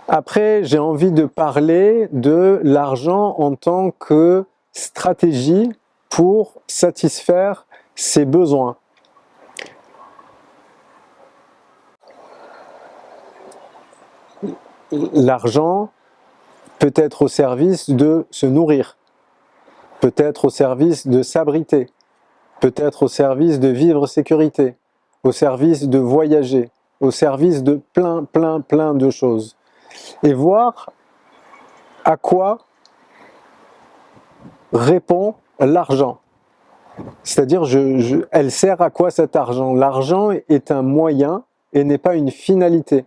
Après, j'ai envie de parler de l'argent en tant que stratégie pour satisfaire ses besoins. L'argent peut être au service de se nourrir, peut être au service de s'abriter, peut être au service de vivre sécurité, au service de voyager, au service de plein de choses. Et voir à quoi répond l'argent. C'est-à-dire, elle sert à quoi cet argent? L'argent est un moyen et n'est pas une finalité.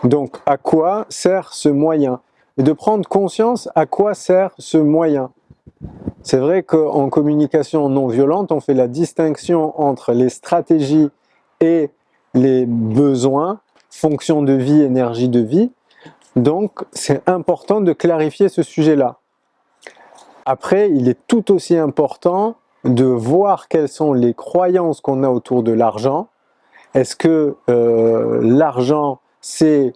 Donc, à quoi sert ce moyen? Et de prendre conscience à quoi sert ce moyen. C'est vrai qu'en communication non violente, on fait la distinction entre les stratégies et les besoins, fonction de vie, énergie de vie. Donc, c'est important de clarifier ce sujet-là. Après, il est tout aussi important de voir quelles sont les croyances qu'on a autour de l'argent. Est-ce que l'argent, c'est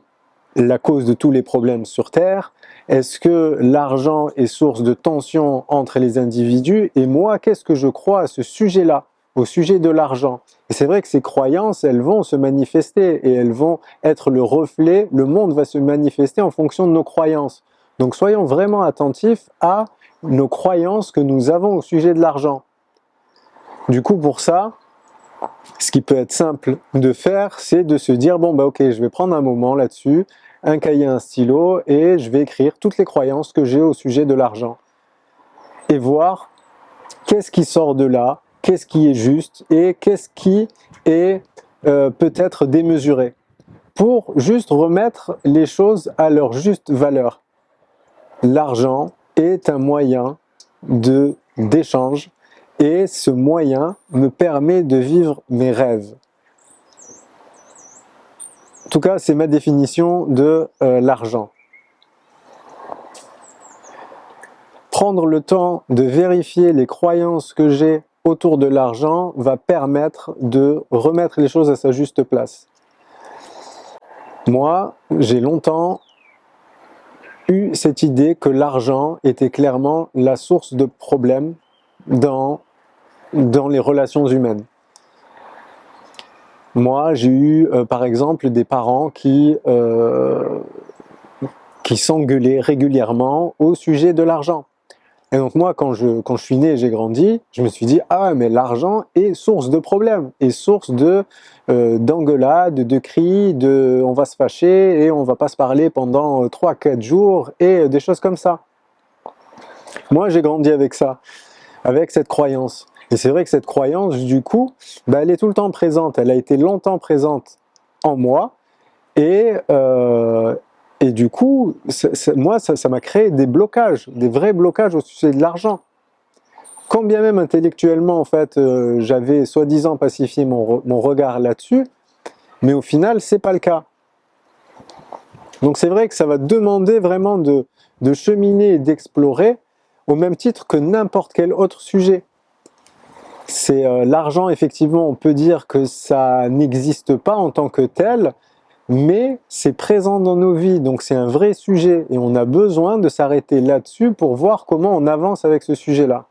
la cause de tous les problèmes sur Terre? Est-ce que l'argent est source de tensions entre les individus? Et moi, qu'est-ce que je crois à ce sujet-là, au sujet de l'argent? Et c'est vrai que ces croyances, elles vont se manifester et elles vont être le reflet, le monde va se manifester en fonction de nos croyances. Donc soyons vraiment attentifs à nos croyances que nous avons au sujet de l'argent. Du coup, pour ça, ce qui peut être simple de faire, c'est de se dire, bon, bah ok, je vais prendre un moment là-dessus, un cahier, un stylo, et je vais écrire toutes les croyances que j'ai au sujet de l'argent. Et voir qu'est-ce qui sort de là, qu'est-ce qui est juste, et qu'est-ce qui est peut-être démesuré. Pour juste remettre les choses à leur juste valeur. L'argent est un moyen d'échange, et ce moyen me permet de vivre mes rêves. En tout cas, c'est ma définition de l'argent. Prendre le temps de vérifier les croyances que j'ai autour de l'argent va permettre de remettre les choses à sa juste place. Moi, j'ai longtemps eu cette idée que l'argent était clairement la source de problèmes dans les relations humaines. Moi, j'ai eu par exemple des parents qui s'engueulaient régulièrement au sujet de l'argent. Et donc moi, quand je suis né et j'ai grandi, je me suis dit, ah mais l'argent est source de problèmes, est source d'engueulades, de cris, on va se fâcher et on va pas se parler pendant 3-4 jours et des choses comme ça. Moi, j'ai grandi avec ça, avec cette croyance. Et c'est vrai que cette croyance, du coup, bah, elle est tout le temps présente. Elle a été longtemps présente en moi. Et du coup, moi, ça m'a créé des blocages, des vrais blocages au sujet de l'argent. Quand bien même intellectuellement, en fait, j'avais soi-disant pacifié mon regard là-dessus, mais au final, c'est pas le cas. Donc c'est vrai que ça va demander vraiment de cheminer et d'explorer au même titre que n'importe quel autre sujet. C'est l'argent, effectivement, on peut dire que ça n'existe pas en tant que tel, mais c'est présent dans nos vies, donc c'est un vrai sujet et on a besoin de s'arrêter là-dessus pour voir comment on avance avec ce sujet-là.